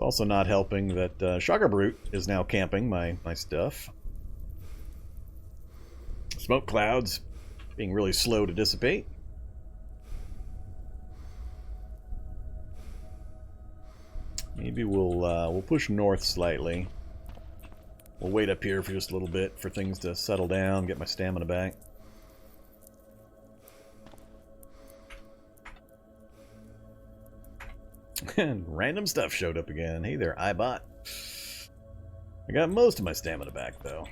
Also not helping that Sugar Brute is now camping my stuff. Smoke clouds being really slow to dissipate. Maybe we'll push north slightly. We'll wait up here for just a little bit for things to settle down, get my stamina back. And random stuff showed up again. Hey there, iBot. I got most of my stamina back, though.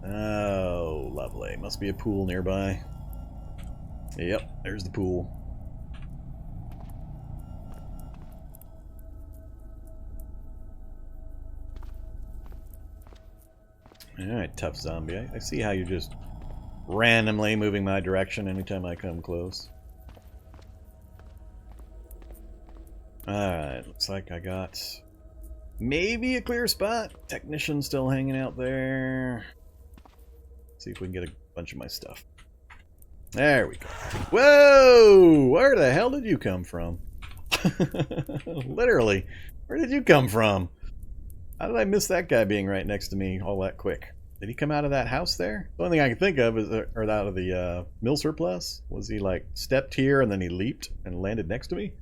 Oh, lovely. Must be a pool nearby. Yep, there's the pool. Alright, tough zombie. I see how you're just randomly moving my direction anytime I come close. Alright, looks like I got maybe a clear spot. Technician still hanging out there. See if we can get a bunch of my stuff. There we go. Whoa! Where the hell did you come from? Literally, where did you come from? How did I miss that guy being right next to me all that quick? Did he come out of that house there? The only thing I can think of is or out of the mill surplus. Was he like stepped here and then he leaped and landed next to me?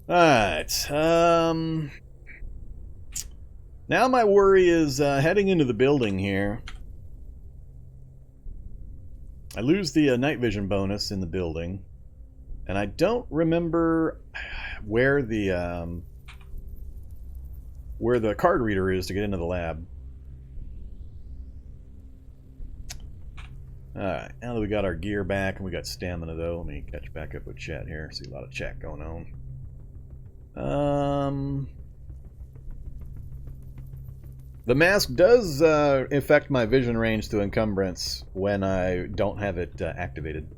Alright. Now my worry is heading into the building here. I lose the night vision bonus in the building. And I don't remember where the card reader is to get into the lab. Alright, now that we got our gear back and we got stamina though, let me catch back up with chat here. See a lot of chat going on. The mask does affect my vision range to encumbrance when I don't have it activated.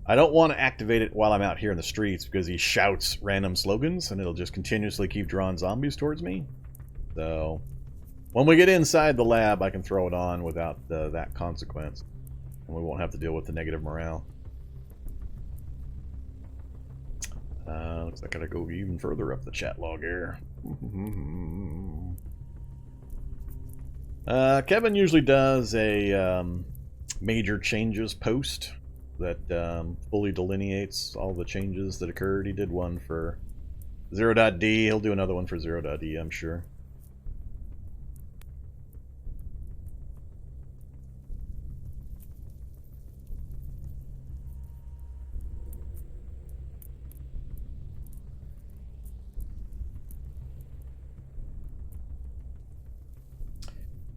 I don't want to activate it while I'm out here in the streets because he shouts random slogans and it'll just continuously keep drawing zombies towards me. So when we get inside the lab, I can throw it on without that consequence. And we won't have to deal with the negative morale. Looks like I gotta go even further up the chat log here. Kevin usually does a major changes post that fully delineates all the changes that occurred. He did one for 0.D. He'll do another one for 0.E, I'm sure.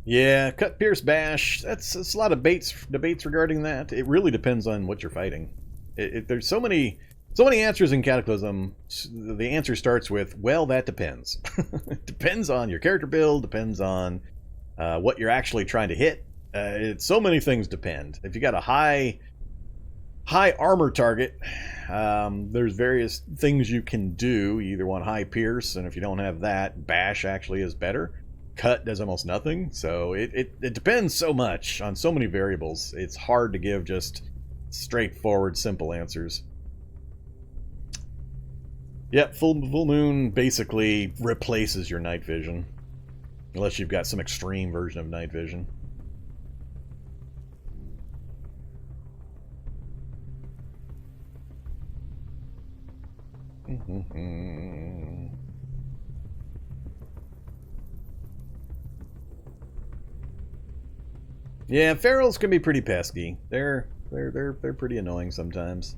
Yeah, cut, pierce, bash. That's a lot of debates regarding that. It really depends on what you're fighting. There's so many answers in Cataclysm. The answer starts with, well, that depends. It depends on your character build. Depends on what you're actually trying to hit. So many things depend. If you got a high armor target, there's various things you can do. You either want high pierce, and if you don't have that, bash actually is better. Cut does almost nothing, so it depends so much on so many variables. It's hard to give just straightforward, simple answers. Yep, full moon basically replaces your night vision, unless you've got some extreme version of night vision. Yeah, ferals can be pretty pesky. They're pretty annoying sometimes.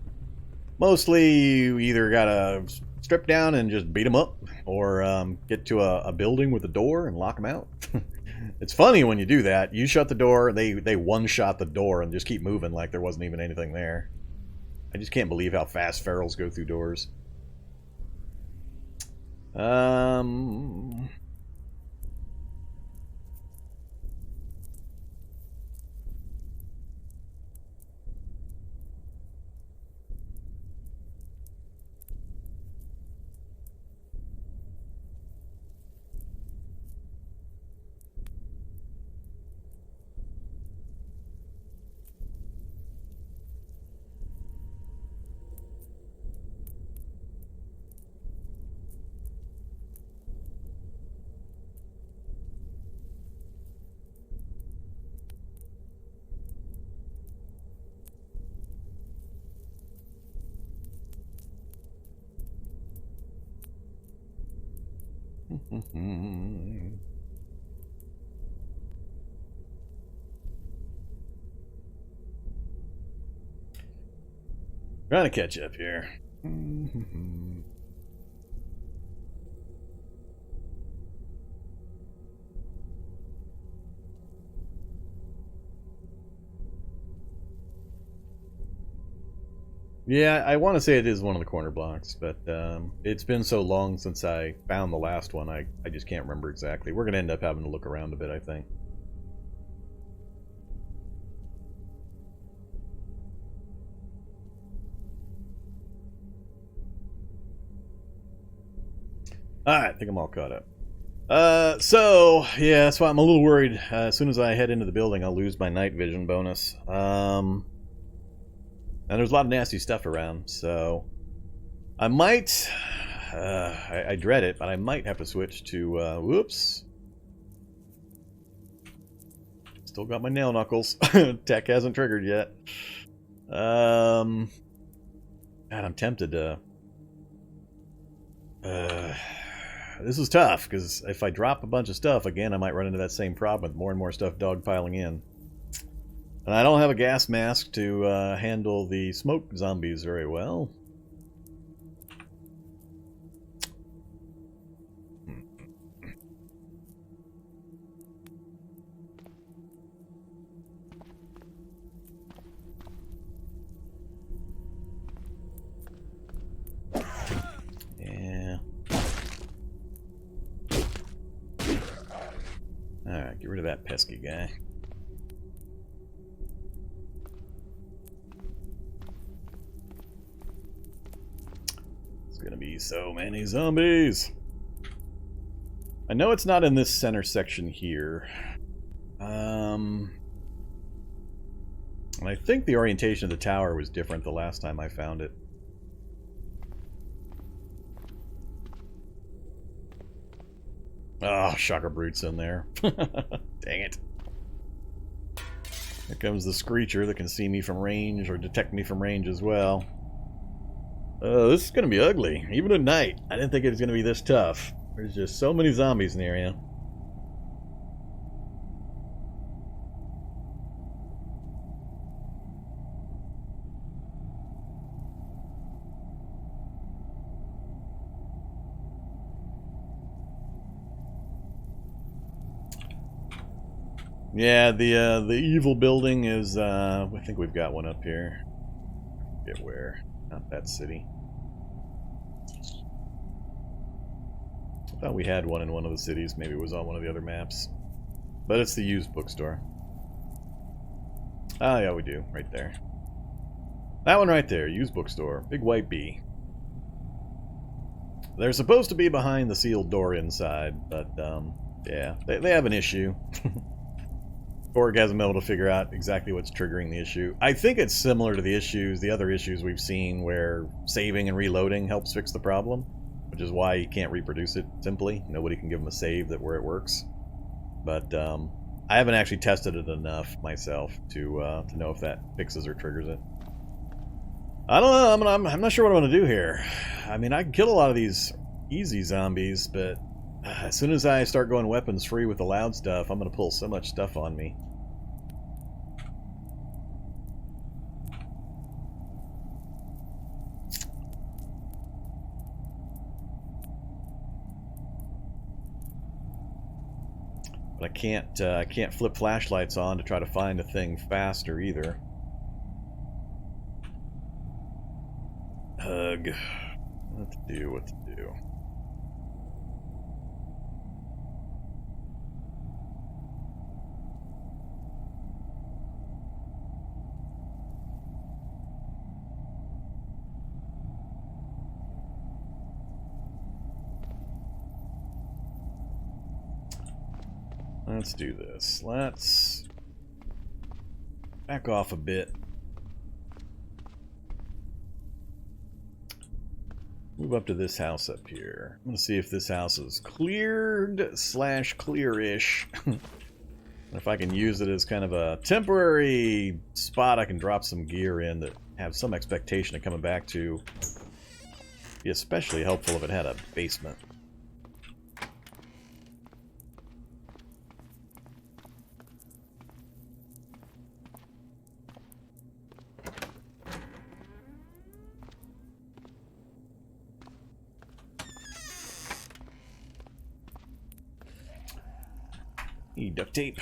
Mostly, you either gotta strip down and just beat them up, or get to a building with a door and lock them out. It's funny when you do that. You shut the door, they one-shot the door and just keep moving like there wasn't even anything there. I just can't believe how fast ferals go through doors. Trying to catch up here. Yeah, I want to say it is one of the corner blocks, but it's been so long since I found the last one, I just can't remember exactly. We're going to end up having to look around a bit, I think. Alright, I think I'm all caught up. So, yeah, that's why I'm a little worried. As soon as I head into the building, I'll lose my night vision bonus. And there's a lot of nasty stuff around, so I might, I dread it, but I might have to switch to, whoops. Still got my nail knuckles. Tech hasn't triggered yet. God, I'm tempted to, this is tough, because if I drop a bunch of stuff, again, I might run into that same problem with more and more stuff dogpiling in. And I don't have a gas mask to handle the smoke zombies very well. Yeah. Alright, get rid of that pesky guy. Gonna be so many zombies. I know it's not in this center section here. And I think the orientation of the tower was different the last time I found it. Oh, shocker brute's in there. Dang it. Here comes the screecher that can see me from range or detect me from range as well. This is going to be ugly, even at night. I didn't think it was going to be this tough. There's just so many zombies in the area. Yeah, the evil building is, I think we've got one up here. I forget where. Not that city. I thought we had one in one of the cities. Maybe it was on one of the other maps. But it's the used bookstore. Ah, yeah, we do. Right there. That one right there. Used bookstore. Big white bee. They're supposed to be behind the sealed door inside, but, yeah. They have an issue. Co.Ag hasn't been able to figure out exactly what's triggering the issue. I think it's similar to the other issues we've seen where saving and reloading helps fix the problem, which is why you can't reproduce it simply. Nobody can give them a save where it works. But I haven't actually tested it enough myself to know if that fixes or triggers it. I don't know. I'm not sure what I'm going to do here. I mean, I can kill a lot of these easy zombies, but as soon as I start going weapons free with the loud stuff, I'm going to pull so much stuff on me. But I can't flip flashlights on to try to find a thing faster either. Ugh. What to do? Let's do this. Let's back off a bit. Move up to this house up here. I'm going to see if this house is cleared / clear-ish. If I can use it as kind of a temporary spot I can drop some gear in that have some expectation of coming back to. Be especially helpful if it had a basement. Need duct tape.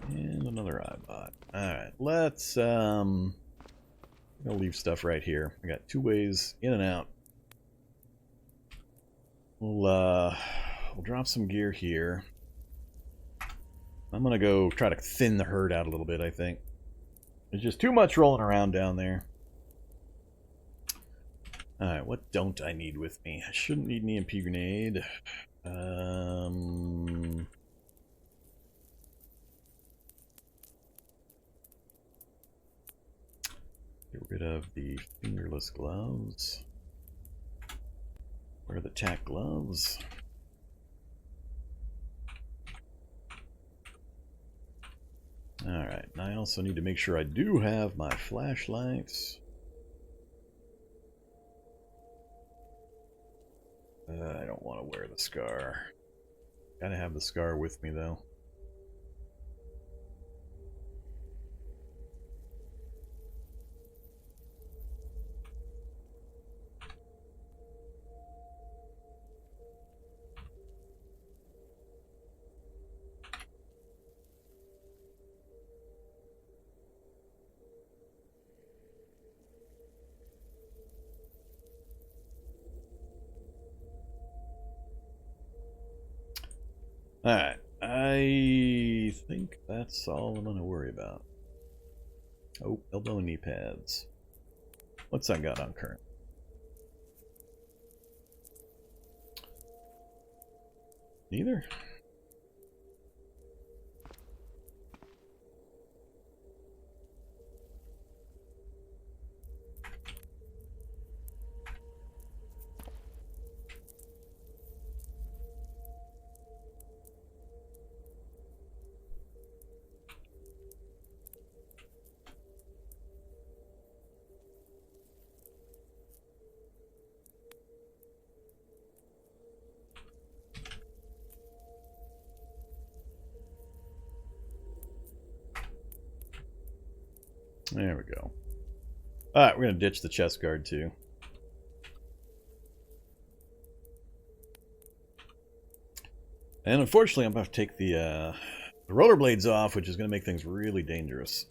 And another iBot. Alright, let's I'm gonna leave stuff right here. I got 2 ways in and out. We'll drop some gear here. I'm gonna go try to thin the herd out a little bit, I think. There's just too much rolling around down there. Alright, what don't I need with me? I shouldn't need an EMP grenade. Get rid of the fingerless gloves. Wear the tack gloves. Alright, and I also need to make sure I do have my flashlights. I don't want to wear the scar. Gotta have the scar with me, though. Alright, I think that's all I'm going to worry about. Oh, elbow and knee pads. What's I got on current? Neither? There we go. Alright, we're going to ditch the chest guard too. And unfortunately, I'm going to have to take the rollerblades off, which is going to make things really dangerous.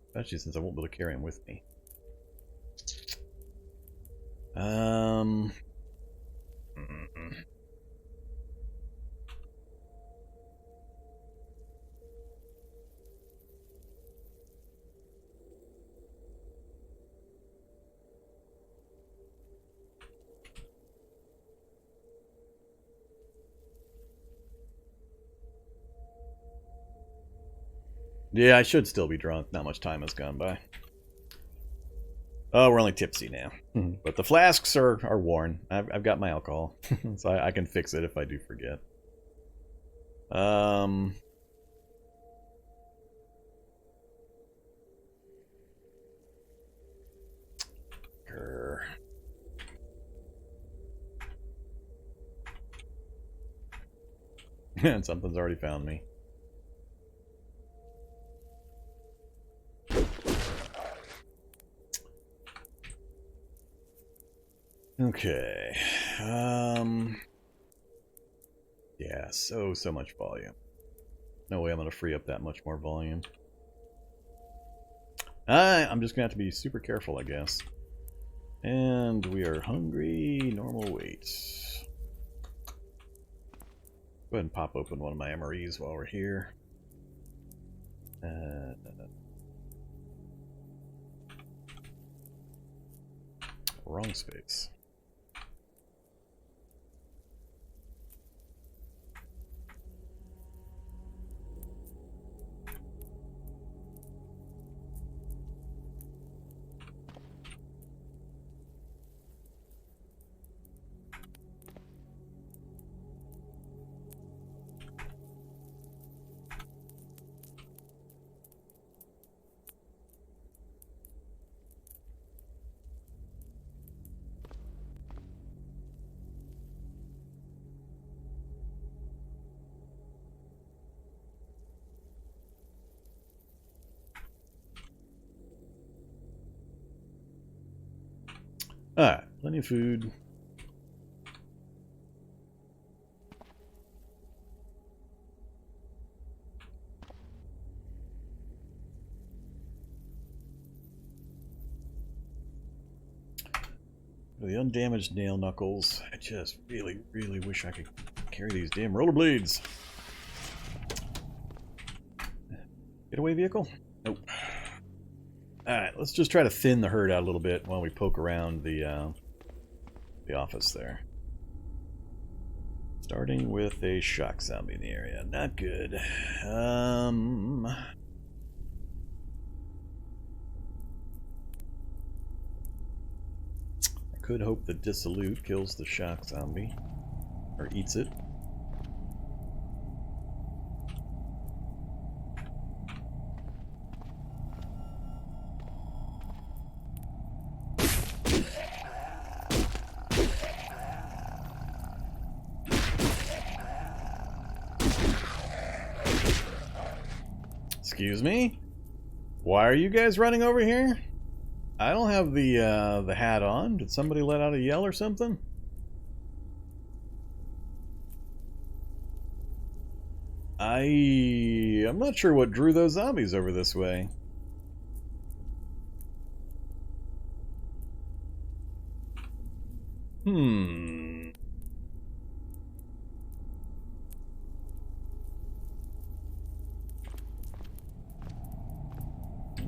Especially since I won't be able to carry them with me. Yeah, I should still be drunk. Not much time has gone by. Oh, we're only tipsy now. But the flasks are worn. I've got my alcohol. So I can fix it if I do forget. And something's already found me. Okay. Yeah, so much volume. No way I'm going to free up that much more volume. I'm just going to have to be super careful, I guess. And we are hungry, normal weight. Go ahead and pop open one of my MREs while we're here. Wrong space. Alright, plenty of food. The undamaged nail knuckles. I just really, really wish I could carry these damn rollerblades. Getaway vehicle? Nope. Alright, let's just try to thin the herd out a little bit while we poke around the office there. Starting with a shock zombie in the area. Not good. Could hope the Dissolute kills the shock zombie. Or eats it. Excuse me? Why are you guys running over here? I don't have the hat on. Did somebody let out a yell or something? I'm not sure what drew those zombies over this way.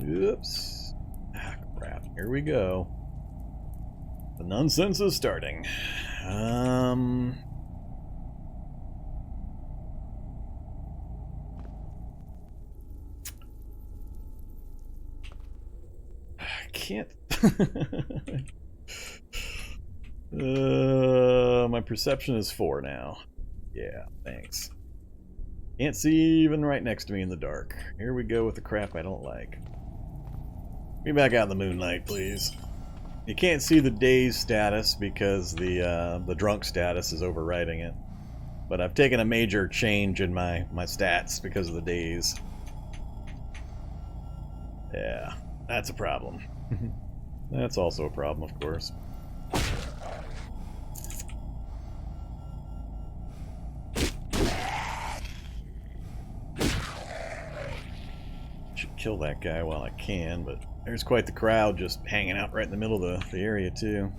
Oops. Ah, crap. Here we go. The nonsense is starting. I can't. My perception is 4 now. Yeah, thanks. Can't see even right next to me in the dark. Here we go with the crap I don't like. Be back out in the moonlight, please. You can't see the daze status because the drunk status is overriding it. But I've taken a major change in my stats because of the daze. Yeah, that's a problem. That's also a problem, of course. Should kill that guy while I can, but there's quite the crowd just hanging out right in the middle of the area, too.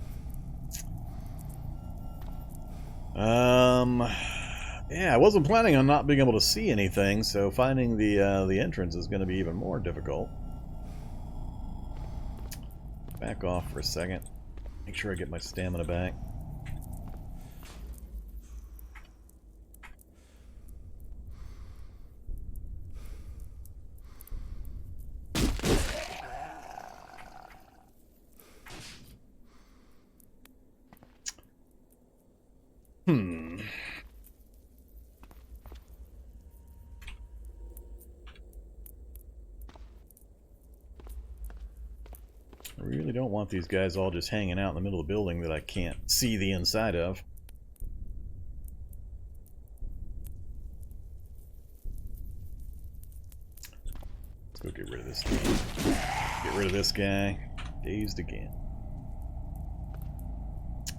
Yeah, I wasn't planning on not being able to see anything, so finding the entrance is going to be even more difficult. Back off for a second. Make sure I get my stamina back. I really don't want these guys all just hanging out in the middle of the building that I can't see the inside of. Let's go get rid of this guy. Get rid of this guy. Dazed again.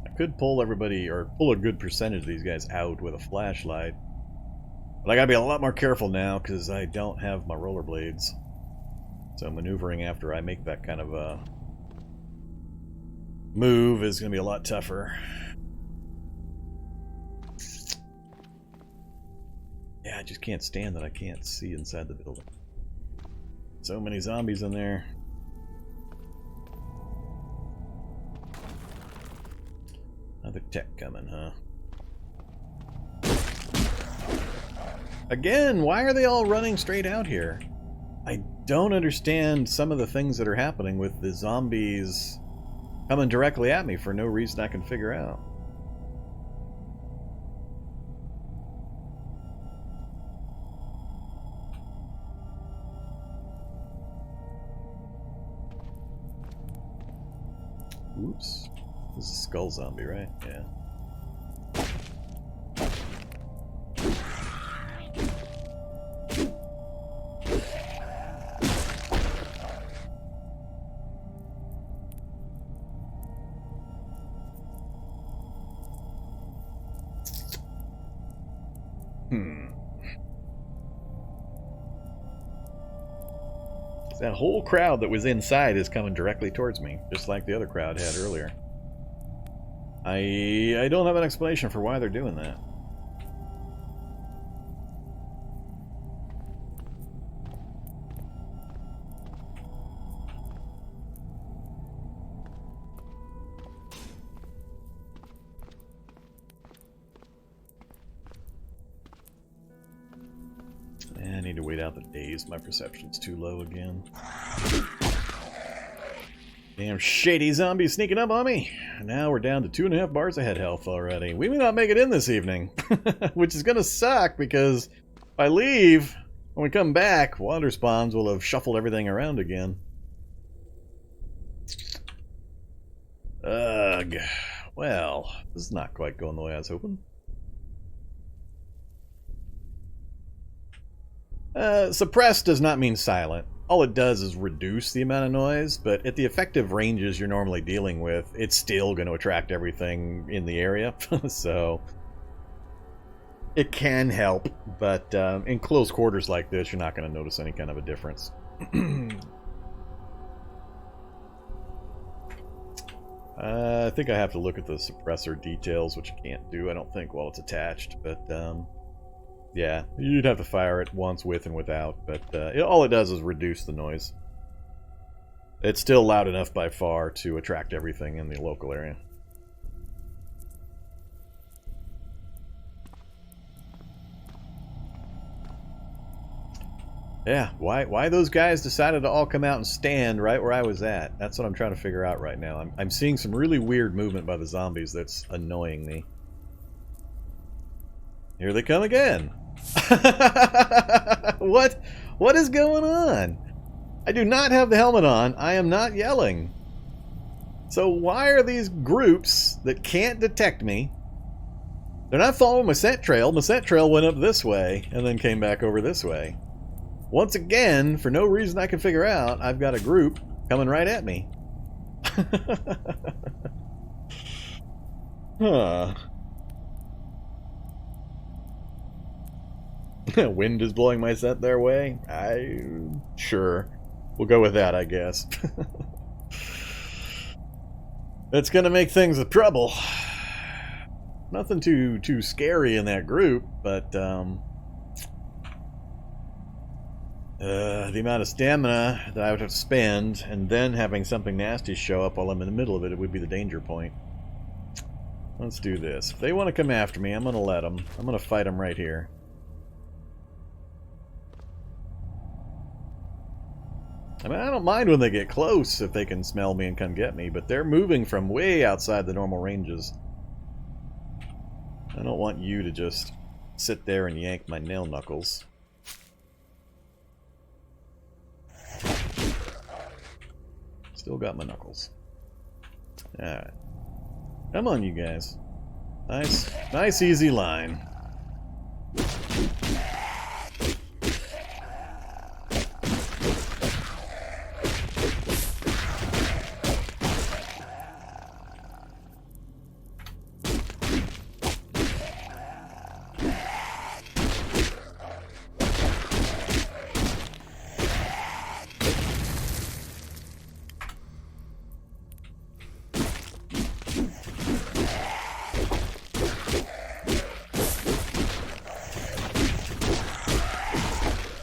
I could pull everybody, or pull a good percentage of these guys out with a flashlight. But I gotta be a lot more careful now because I don't have my rollerblades. So maneuvering after I make that kind of a move is going to be a lot tougher. Yeah, I just can't stand that I can't see inside the building. So many zombies in there. Another tech coming, huh? Again, why are they all running straight out here? I don't understand some of the things that are happening with the zombies coming directly at me for no reason I can figure out. Oops. This is a skull zombie, right? Yeah. That whole crowd that was inside is coming directly towards me, just like the other crowd had earlier. I don't have an explanation for why they're doing that. I need to wait out the days. My perception's too low again. Damn shady zombies sneaking up on me. Now we're down to 2.5 bars of head health already. We may not make it in this evening, which is going to suck because if I leave, when we come back, Wanderspawns will have shuffled everything around again. Ugh. Well, this is not quite going the way I was hoping. Suppressed does not mean silent. All it does is reduce the amount of noise, but at the effective ranges you're normally dealing with, it's still going to attract everything in the area. So it can help, but in close quarters like this, you're not going to notice any kind of a difference. I think I have to look at the suppressor details, which I can't do, I don't think, while it's attached, but yeah, you'd have to fire it once with and without, but all it does is reduce the noise. It's still loud enough by far to attract everything in the local area. Yeah, why those guys decided to all come out and stand right where I was at? That's what I'm trying to figure out right now. I'm seeing some really weird movement by the zombies that's annoying me. Here they come again. What is going on? I do not have the helmet on. I am not yelling. So why are these groups that can't detect me? They're not following my scent trail. My scent trail went up this way and then came back over this way. Once again, for no reason I can figure out, I've got a group coming right at me. Huh. Wind is blowing my scent their way? Sure. We'll go with that, I guess. It's gonna make things a trouble. Nothing too scary in that group, but the amount of stamina that I would have to spend, and then having something nasty show up while I'm in the middle of it, it would be the danger point. Let's do this. If they want to come after me, I'm gonna let them. I'm gonna fight them right here. I mean, I don't mind when they get close if they can smell me and come get me, but they're moving from way outside the normal ranges. I don't want you to just sit there and yank my nail knuckles. Still got my knuckles. Alright. Come on, you guys. Nice easy line.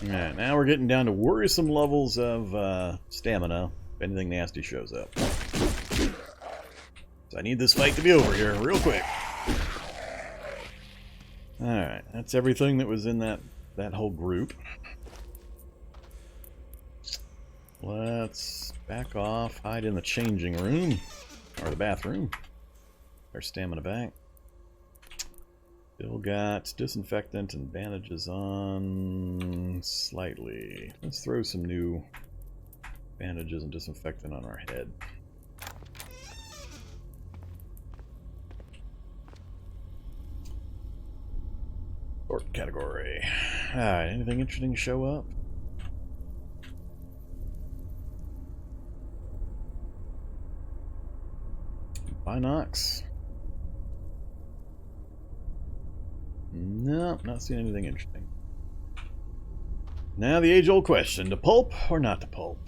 Alright, now we're getting down to worrisome levels of stamina if anything nasty shows up. So I need this fight to be over here real quick. Alright, that's everything that was in that whole group. Let's back off, hide in the changing room, or the bathroom. Our stamina back. Still got disinfectant and bandages on slightly. Let's throw some new bandages and disinfectant on our head. Sort category. Alright, anything interesting show up? Binox. No, not seeing anything interesting. Now the age-old question, to pulp or not to pulp?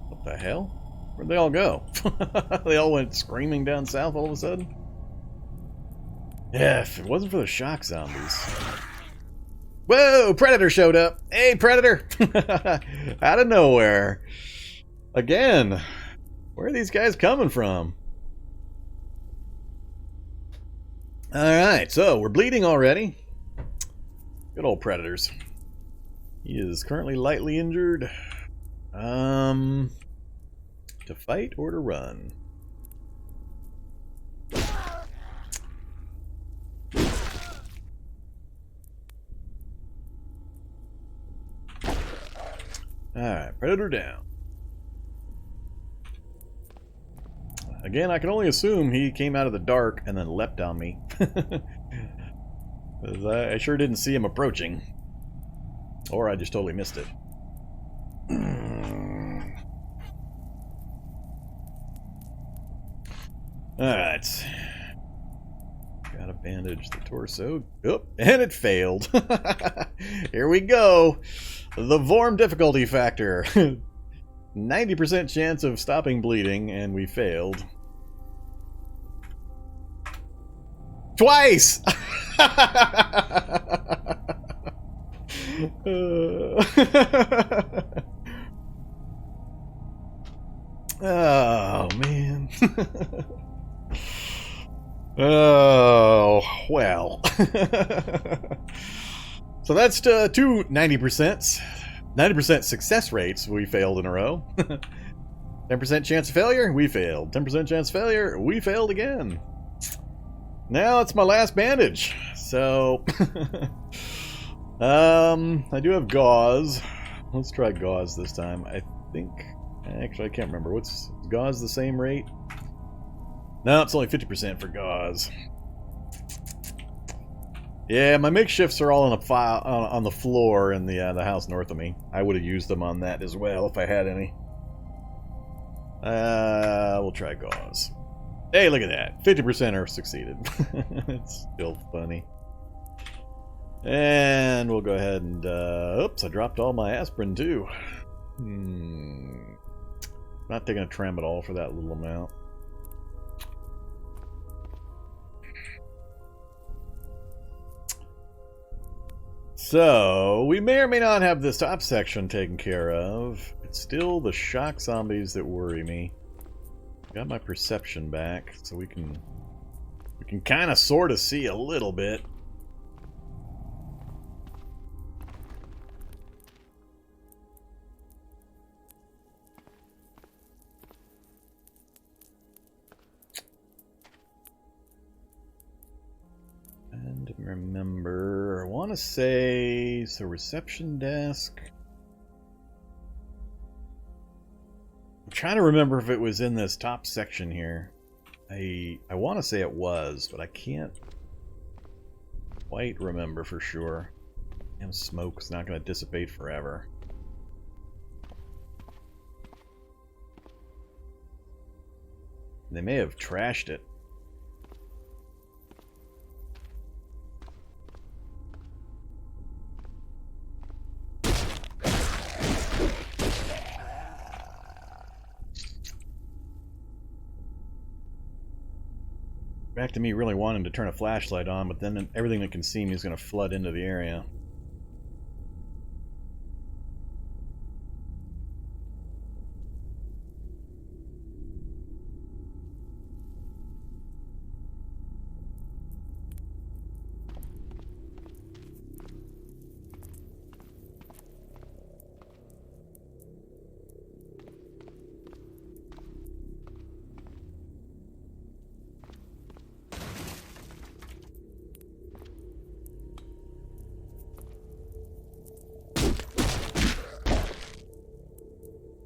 What the hell? Where'd they all go? They all went screaming down south all of a sudden? Yeah, if it wasn't for the shock zombies. Whoa! Predator showed up! Hey, Predator! Out of nowhere. Again. Where are these guys coming from? Alright, so we're bleeding already. Good old Predators. He is currently lightly injured. To fight or to run? Alright, Predator down. Again, I can only assume he came out of the dark and then leapt on me. I sure didn't see him approaching. Or I just totally missed it. Alright. Gotta bandage the torso. Oh, and it failed. Here we go. The Vorm difficulty factor. 90% chance of stopping bleeding, and we failed. Twice! Oh, man. Oh, well. So that's two 90%. 90% success rates, we failed in a row. 10% chance of failure, we failed. 10% chance of failure, we failed again. Now it's my last bandage. So, I do have gauze. Let's try gauze this time. I think, actually I can't remember. What's gauze the same rate? No, it's only 50% for gauze. Yeah, my makeshifts are all on a file on the floor in the house north of me. I would have used them on that as well if I had any. We'll try gauze. Hey, look at that. 50% are succeeded. It's still funny. And we'll go ahead and oops, I dropped all my aspirin too. Not taking a tramadol for that little amount. So, we may or may not have this top section taken care of. It's still the shock zombies that worry me. Got my perception back, so we can kind of sort of see a little bit. And remember, I want to say, so reception desk. I'm trying to remember if it was in this top section here. I want to say it was, but I can't quite remember for sure. Damn, smoke's not going to dissipate forever. They may have trashed it. Back to me really wanting to turn a flashlight on, but then everything that can see me is going to flood into the area.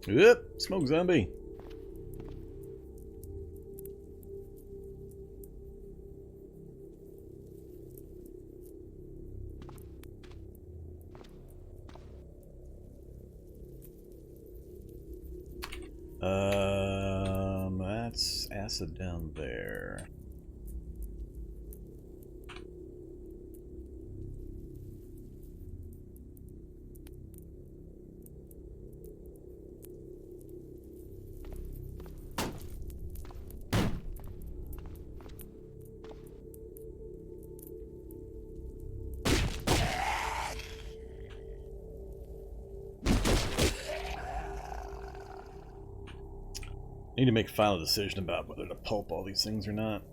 Yep, smoke zombie. That's acid down there. Need to make a final decision about whether to pulp all these things or not.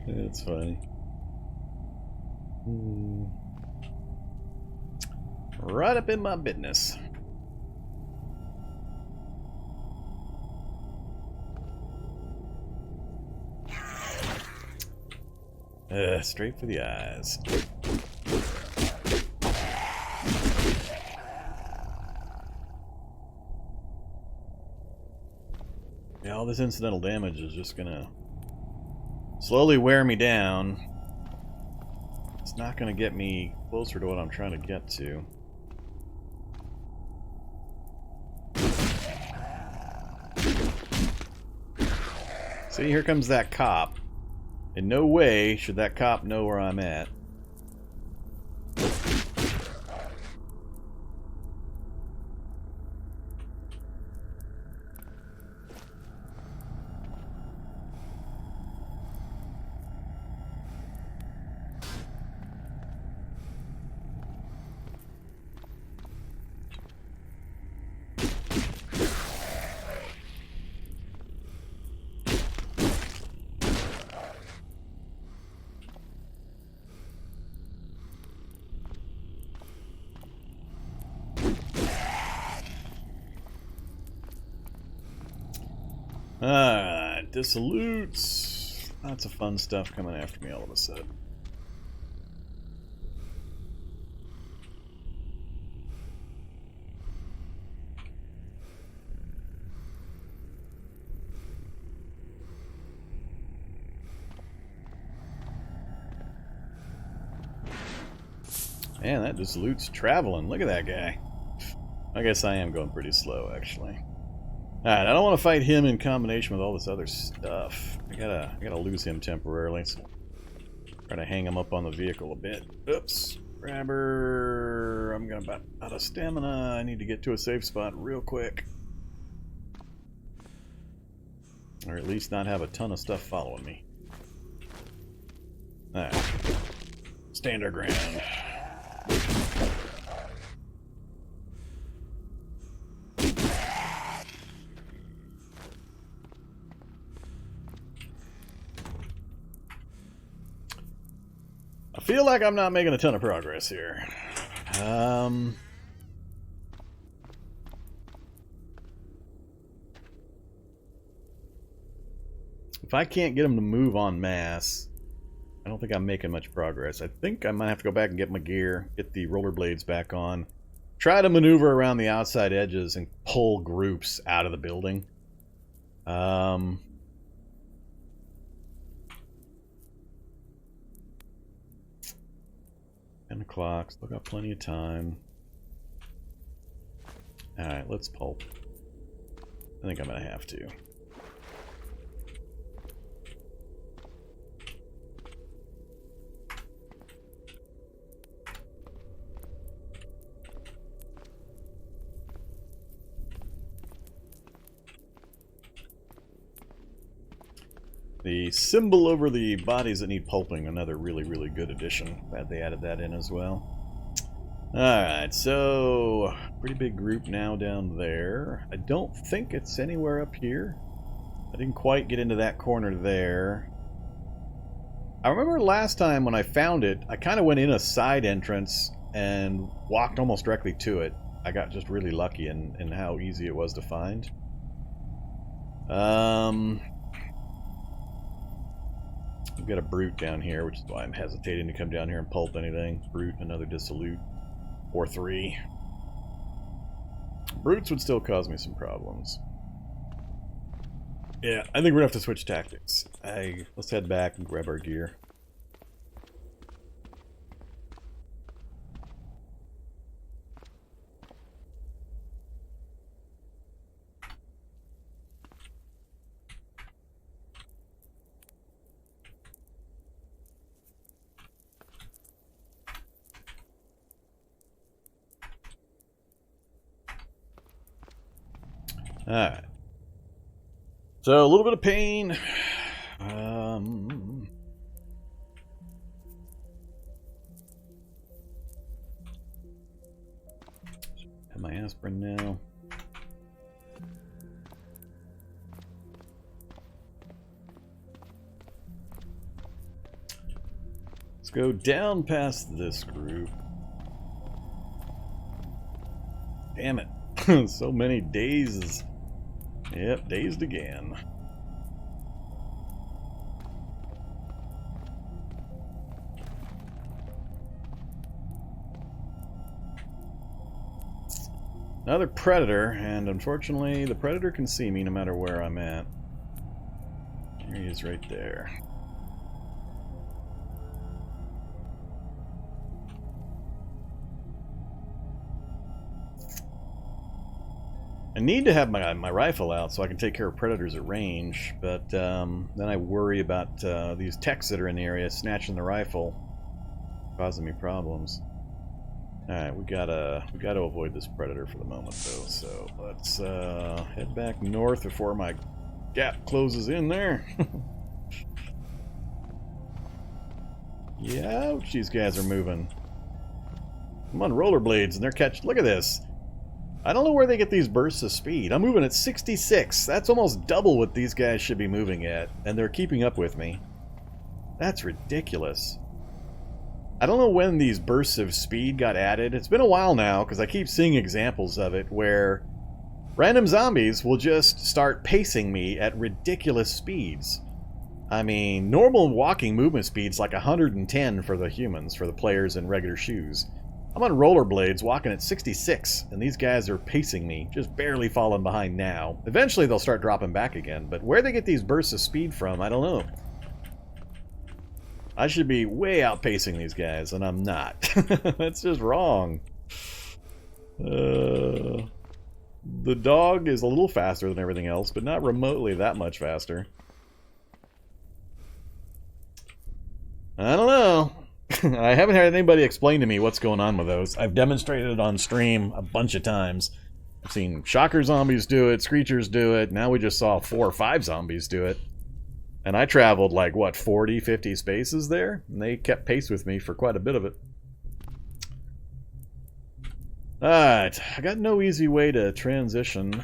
That's funny. Right up in my business. Straight for the eyes. Yeah, all this incidental damage is just gonna slowly wear me down. It's not gonna get me closer to what I'm trying to get to. See, here comes that cop. In no way should that cop know where I'm at. Alright, dissolutes. Lots of fun stuff coming after me all of a sudden. Man, that dissolute's traveling. Look at that guy. I guess I am going pretty slow, actually. Alright, I don't want to fight him in combination with all this other stuff. I gotta lose him temporarily. So try to hang him up on the vehicle a bit. Oops. Grabber. I'm gonna about out of stamina. I need to get to a safe spot real quick. Or at least not have a ton of stuff following me. Alright. Stand our ground. I feel like I'm not making a ton of progress here. If I can't get them to move en masse, I don't think I'm making much progress. I think I might have to go back and get my gear, get the rollerblades back on, try to maneuver around the outside edges and pull groups out of the building. 10 o'clock, still got plenty of time. Alright, let's pulp. I think I'm gonna have to. The symbol over the bodies that need pulping, another really, really good addition. Glad they added that in as well. Alright, so pretty big group now down there. I don't think it's anywhere up here. I didn't quite get into that corner there. I remember last time when I found it, I kind of went in a side entrance and walked almost directly to it. I got just really lucky in how easy it was to find. We've got a brute down here, which is why I'm hesitating to come down here and pulp anything. Brute, another dissolute. Or 3. Brutes would still cause me some problems. Yeah, I think we're gonna have to switch tactics. Let's head back and grab our gear. Alright. So, a little bit of pain. Have my aspirin now. Let's go down past this group. Damn it. So many dazes. Yep, dazed again. Another predator, and unfortunately the predator can see me no matter where I'm at. Here he is right there. I need to have my rifle out so I can take care of predators at range, but then I worry about these techs that are in the area snatching the rifle, causing me problems. Alright, we gotta avoid this predator for the moment though, so let's head back north before my gap closes in there. Yeah, ouch, these guys are moving. I'm on rollerblades and they're catching. Look at this. I don't know where they get these bursts of speed. I'm moving at 66. That's almost double what these guys should be moving at, and they're keeping up with me. That's ridiculous. I don't know when these bursts of speed got added. It's been a while now, because I keep seeing examples of it where random zombies will just start pacing me at ridiculous speeds. I mean, normal walking movement speed's like 110 for the humans, for the players in regular shoes. I'm on rollerblades walking at 66, and these guys are pacing me, just barely falling behind now. Eventually they'll start dropping back again, but where they get these bursts of speed from, I don't know. I should be way outpacing these guys, and I'm not. That's just wrong. The dog is a little faster than everything else, but not remotely that much faster. I don't know. I haven't had anybody explain to me what's going on with those. I've demonstrated it on stream a bunch of times. I've seen shocker zombies do it, screechers do it. Now we just saw 4 or 5 zombies do it. And I traveled like, what, 40, 50 spaces there? And they kept pace with me for quite a bit of it. Alright, I got no easy way to transition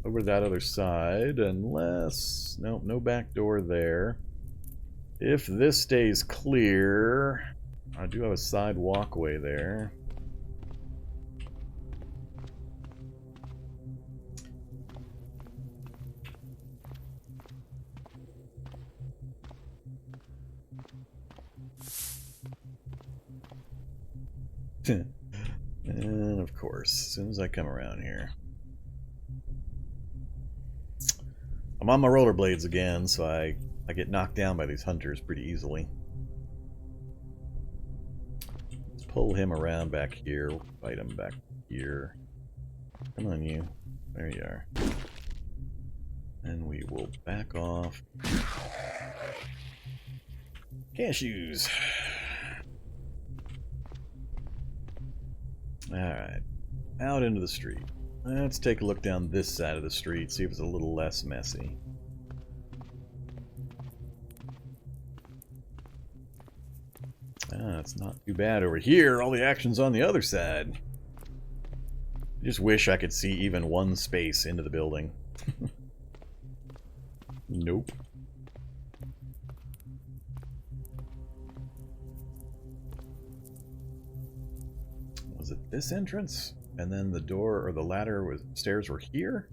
over to that other side unless... Nope, no back door there. If this stays clear, I do have a side walkway there. And of course, as soon as I come around here, I'm on my rollerblades again, so I get knocked down by these hunters pretty easily. Let's pull him around back here. We'll fight him back here. Come on, you. There you are. And we will back off. Cashews. Alright. Out into the street. Let's take a look down this side of the street, see if it's a little less messy. It's not too bad over here. All the action's on the other side. I just wish I could see even one space into the building. Nope. Was it this entrance? And then the door or the ladder was stairs were here?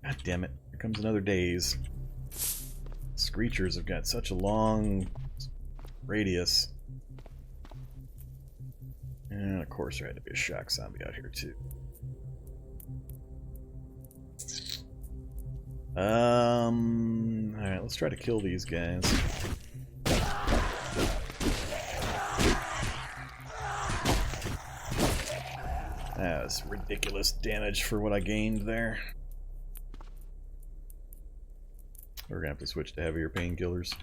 God damn it. Here comes another daze. Screechers have got such a long radius. And of course there had to be a shock zombie out here too. Alright, let's try to kill these guys. That was ridiculous damage for what I gained there. We're gonna have to switch to heavier painkillers.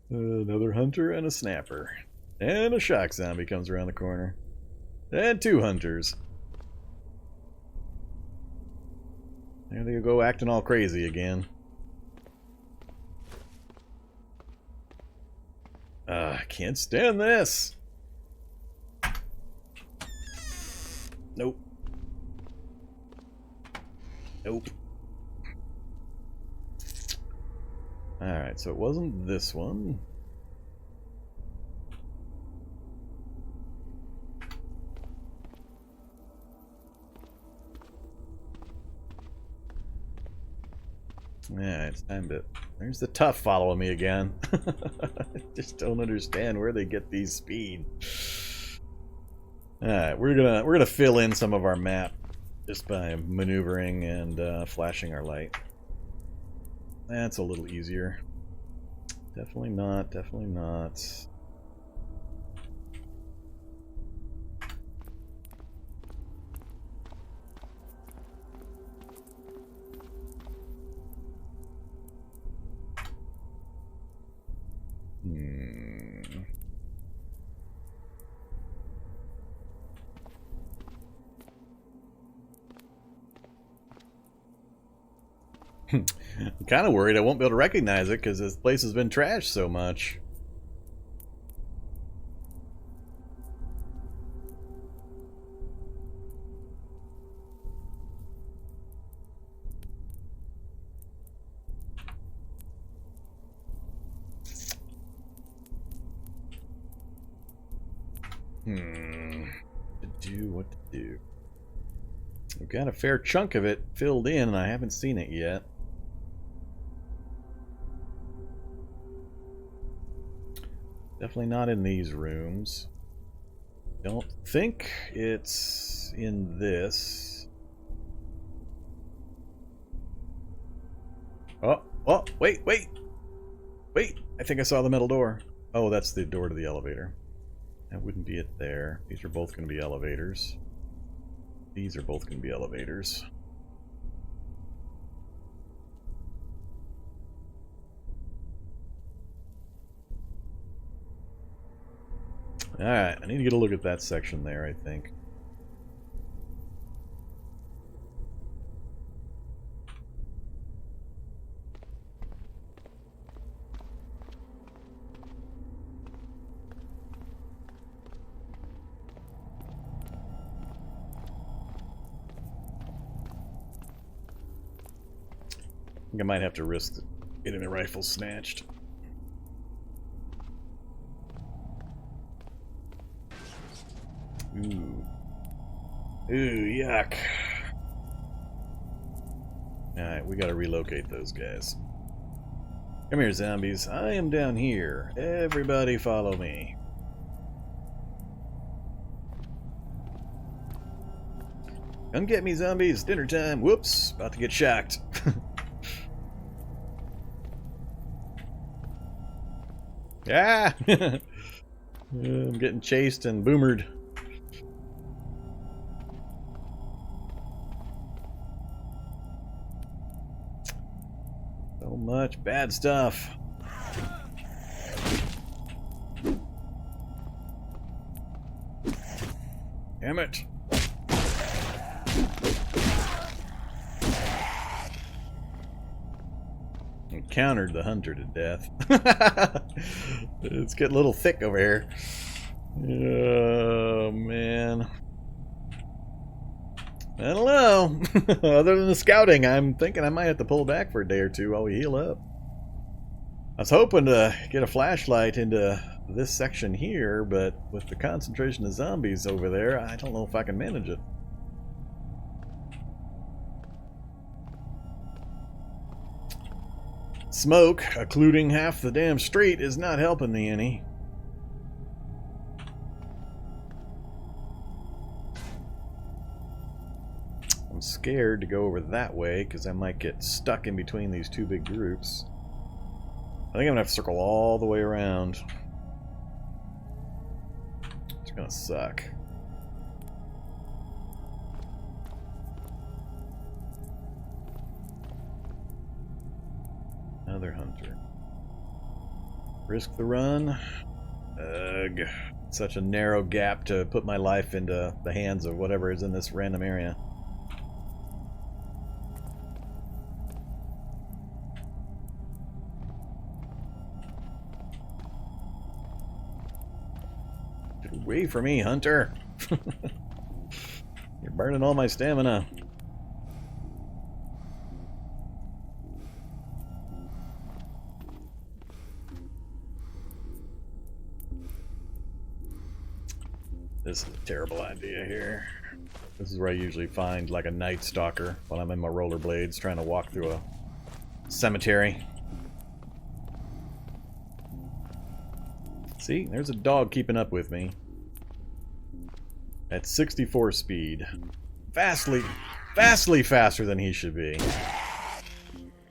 Another hunter and a snapper. And a shock zombie comes around the corner. And 2 hunters. There they go, acting all crazy again. I can't stand this. Nope. Nope. Alright, so it wasn't this one. Yeah, it's time to... There's the tough following me again. I just don't understand where they get these speed. Alright, we're gonna fill in some of our map just by maneuvering and flashing our light. That's a little easier. Definitely not, definitely not. I'm kind of worried I won't be able to recognize it because this place has been trashed so much. What to do? We've got a fair chunk of it filled in and I haven't seen it yet. Definitely not in these rooms. Don't think it's in this. Oh, wait. I think I saw the metal door. Oh, that's the door to the elevator. That wouldn't be it there. These are both going to be elevators. These are both going to be elevators. Alright, I need to get a look at that section there, I think. I think I might have to risk getting the rifle snatched. Ooh. Ooh, yuck. Alright, we gotta relocate those guys. Come here, zombies. I am down here. Everybody follow me. Come get me, zombies. Dinner time. Whoops. About to get shocked. Ah! I'm getting chased and boomered. So much bad stuff. Damn it. Countered the hunter to death. It's getting a little thick over here. Oh, man. I don't know. Other than the scouting, I'm thinking I might have to pull back for a day or two while we heal up. I was hoping to get a flashlight into this section here, but with the concentration of zombies over there, I don't know if I can manage it. Smoke occluding half the damn street is not helping me any. I'm scared to go over that way because I might get stuck in between these two big groups. I think I'm gonna have to circle all the way around. It's gonna suck. Another hunter. Risk the run. Ugh. Such a narrow gap to put my life into the hands of whatever is in this random area. Get away from me, hunter! You're burning all my stamina. This is a terrible idea here. This is where I usually find like a night stalker when I'm in my rollerblades trying to walk through a cemetery. See, there's a dog keeping up with me. At 64 speed. Vastly faster than he should be.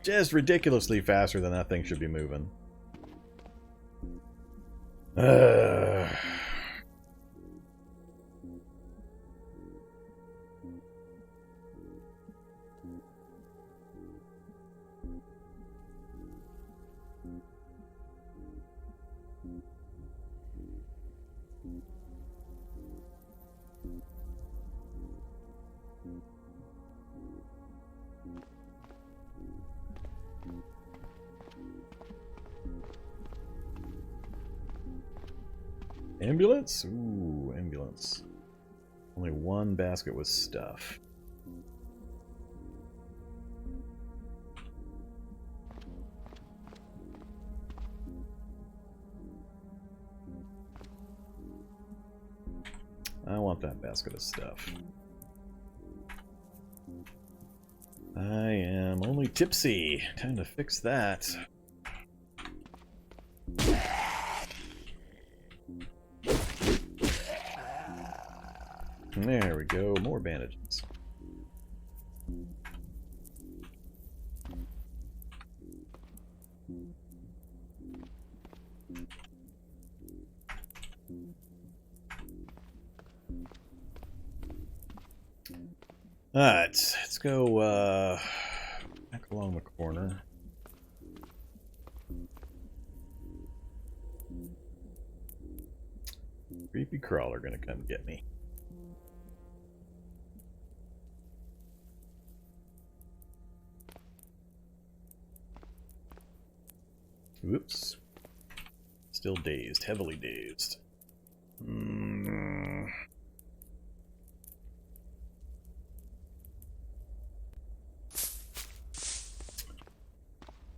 Just ridiculously faster than that thing should be moving. Ambulance? Ooh, ambulance. Only one basket with stuff. I want that basket of stuff. I am only tipsy. Time to fix that. There we go, more bandages. Alright, let's go back along the corner. Creepy crawler gonna come get me. Whoops. Still dazed, heavily dazed.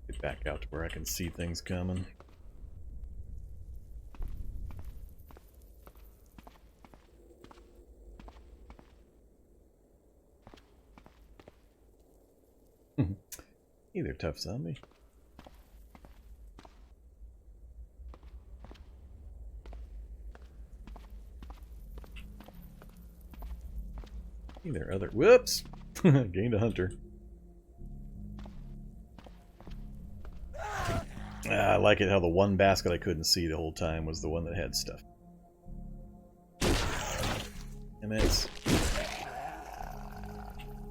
Get back out to where I can see things coming. Hey there, tough zombie. Hey there, other. Whoops! Gained a hunter. I like it how the one basket I couldn't see the whole time was the one that had stuff. And that's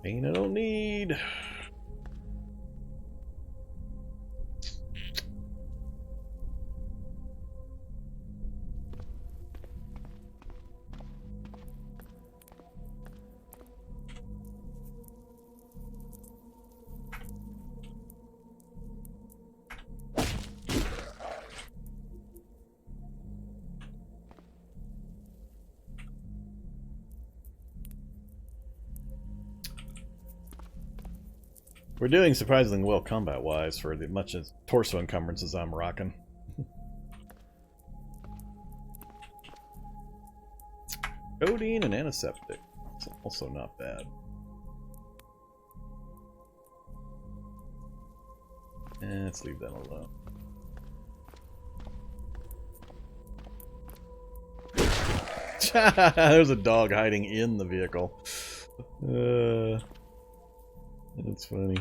pain I don't need. We're doing surprisingly well combat-wise for the much as torso encumbrances I'm rocking. Codeine and antiseptic. It's also not bad. Let's leave them alone. There's a dog hiding in the vehicle. That's funny.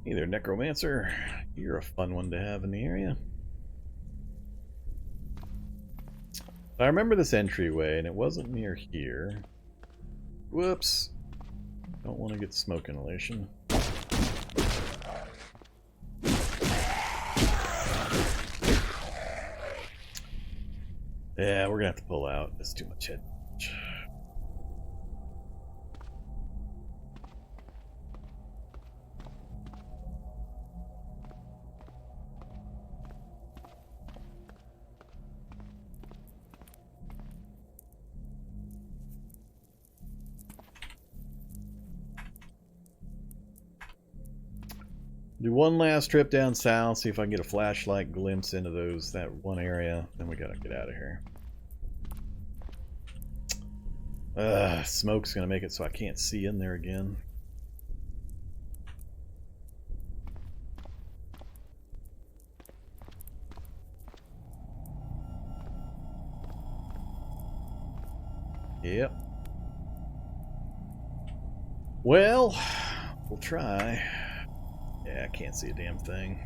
Hey there, Necromancer. You're a fun one to have in the area. I remember this entryway, and it wasn't near here. Whoops. Don't want to get smoke inhalation. Yeah, we're gonna have to pull out. That's too much head. Do one last trip down south, see if I can get a flashlight glimpse into that one area. Then we gotta get out of here. Smoke's gonna make it so I can't see in there again. Yep. Well, we'll try. Yeah, I can't see a damn thing.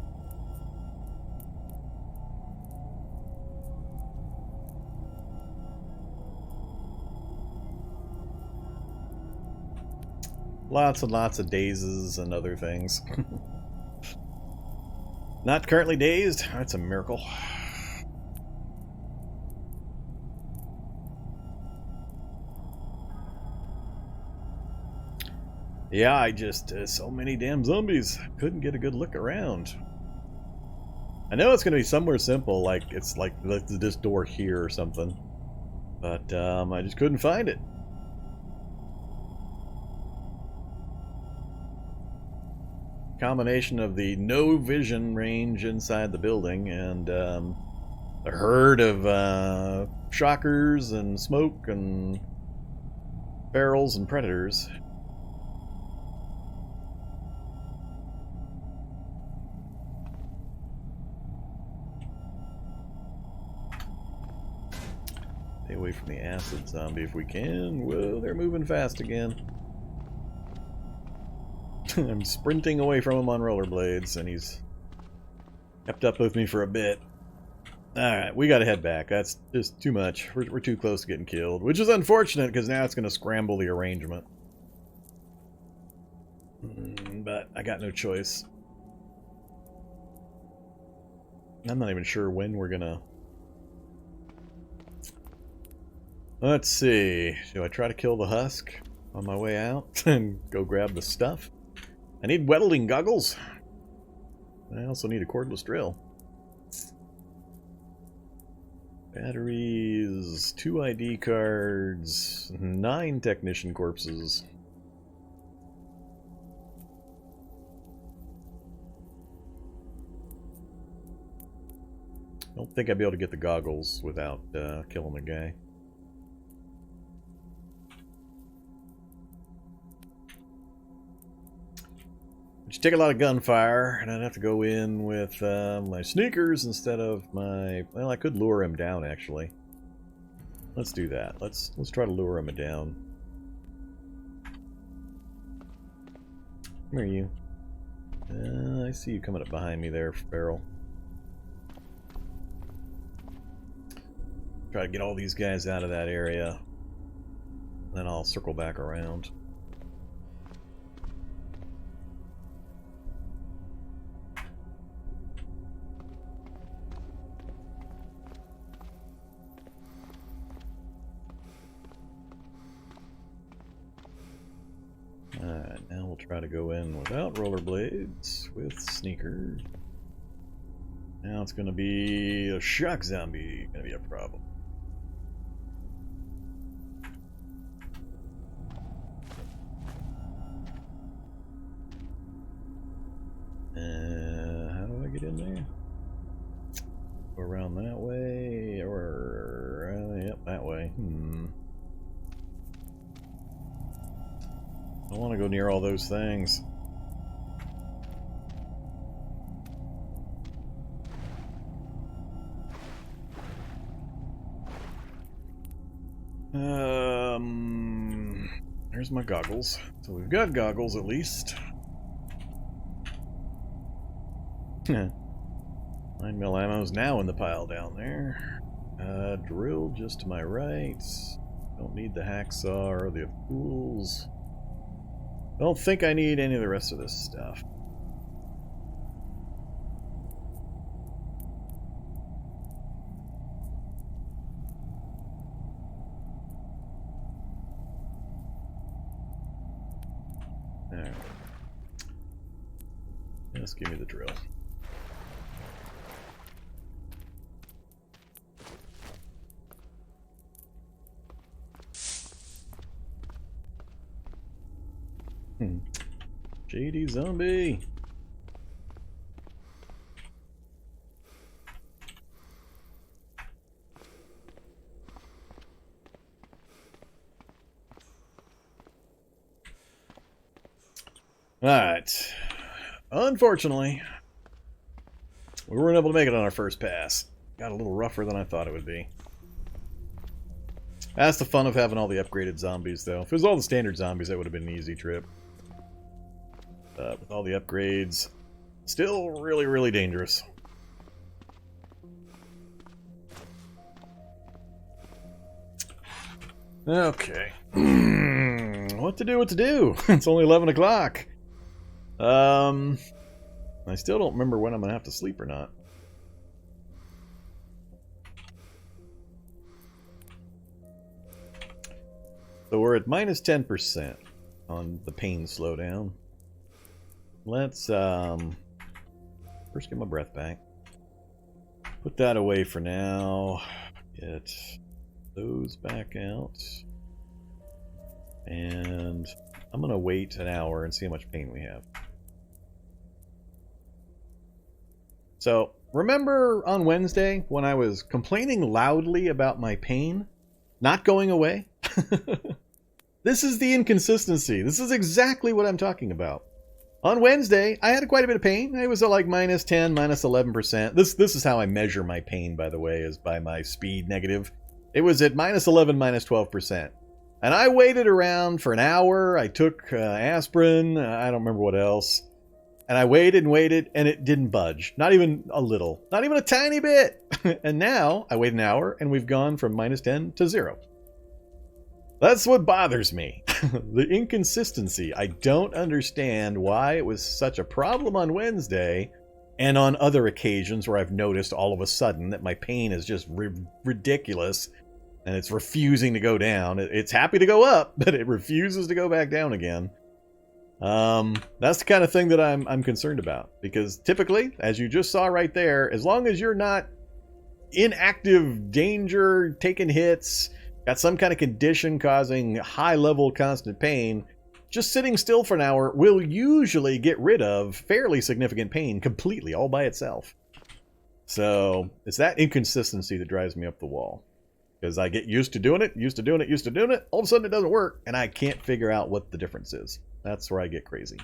Lots and lots of dazes and other things. Not currently dazed. That's a miracle. Yeah, I just, so many damn zombies. Couldn't get a good look around. I know it's going to be somewhere simple, like it's like this door here or something. But I just couldn't find it. Combination of the no vision range inside the building and a herd of shockers and smoke and barrels and predators. Stay away from the acid zombie if we can. Whoa, they're moving fast again. I'm sprinting away from him on rollerblades, and he's kept up with me for a bit. Alright, we gotta head back. That's just too much. We're too close to getting killed, which is unfortunate, because now it's going to scramble the arrangement. But I got no choice. I'm not even sure when we're gonna... Let's see. Do I try to kill the husk on my way out and go grab the stuff? I need welding goggles. I also need a cordless drill. Batteries, 2 ID cards, 9 technician corpses. I don't think I'd be able to get the goggles without killing the guy. Which take a lot of gunfire, and I'd have to go in with my sneakers instead of my... Well, I could lure him down, actually. Let's do that. Let's try to lure him down. Come here, you. I see you coming up behind me there, Feral. Try to get all these guys out of that area. Then I'll circle back around. Alright, now we'll try to go in without rollerblades, with sneakers. Now it's going to be a shock zombie, going to be a problem. How do I get in there? Go around that way, or yep, that way. I don't want to go near all those things. There's my goggles. So we've got goggles at least. 9mm ammo's now in the pile down there. Drill just to my right. Don't need the hacksaw or the tools. Don't think I need any of the rest of this stuff. Alright. Just give me the drill. Shady zombie. Alright. Unfortunately, we weren't able to make it on our first pass. Got a little rougher than I thought it would be. That's the fun of having all the upgraded zombies, though. If it was all the standard zombies, that would have been an easy trip. With all the upgrades, still really, really dangerous. Okay. What to do, what to do? It's only 11 o'clock. I still don't remember when I'm going to have to sleep or not. So we're at minus 10% on the pain slowdown. Let's first get my breath back. Put that away for now. Get those back out. And I'm going to wait an hour and see how much pain we have. So, remember on Wednesday when I was complaining loudly about my pain not going away? This is the inconsistency. This is exactly what I'm talking about. On Wednesday, I had quite a bit of pain. It was at like minus 10, minus 11%. This is how I measure my pain, by the way, is by my speed negative. It was at minus 11, minus 12%. And I waited around for an hour. I took aspirin. I don't remember what else. And I waited and waited, and it didn't budge. Not even a little. Not even a tiny bit. And now, I wait an hour, and we've gone from minus 10 to 0. That's what bothers me. The inconsistency. I don't understand why it was such a problem on Wednesday, and on other occasions where I've noticed all of a sudden that my pain is just ridiculous, and it's refusing to go down. It's happy to go up, but it refuses to go back down again. That's the kind of thing that I'm concerned about, because typically, as you just saw right there, as long as you're not in active danger, taking hits, got some kind of condition causing high-level constant pain, just sitting still for an hour will usually get rid of fairly significant pain completely, all by itself. So, it's that inconsistency that drives me up the wall. Because I get used to doing it, used to doing it, all of a sudden it doesn't work, and I can't figure out what the difference is. That's where I get crazy.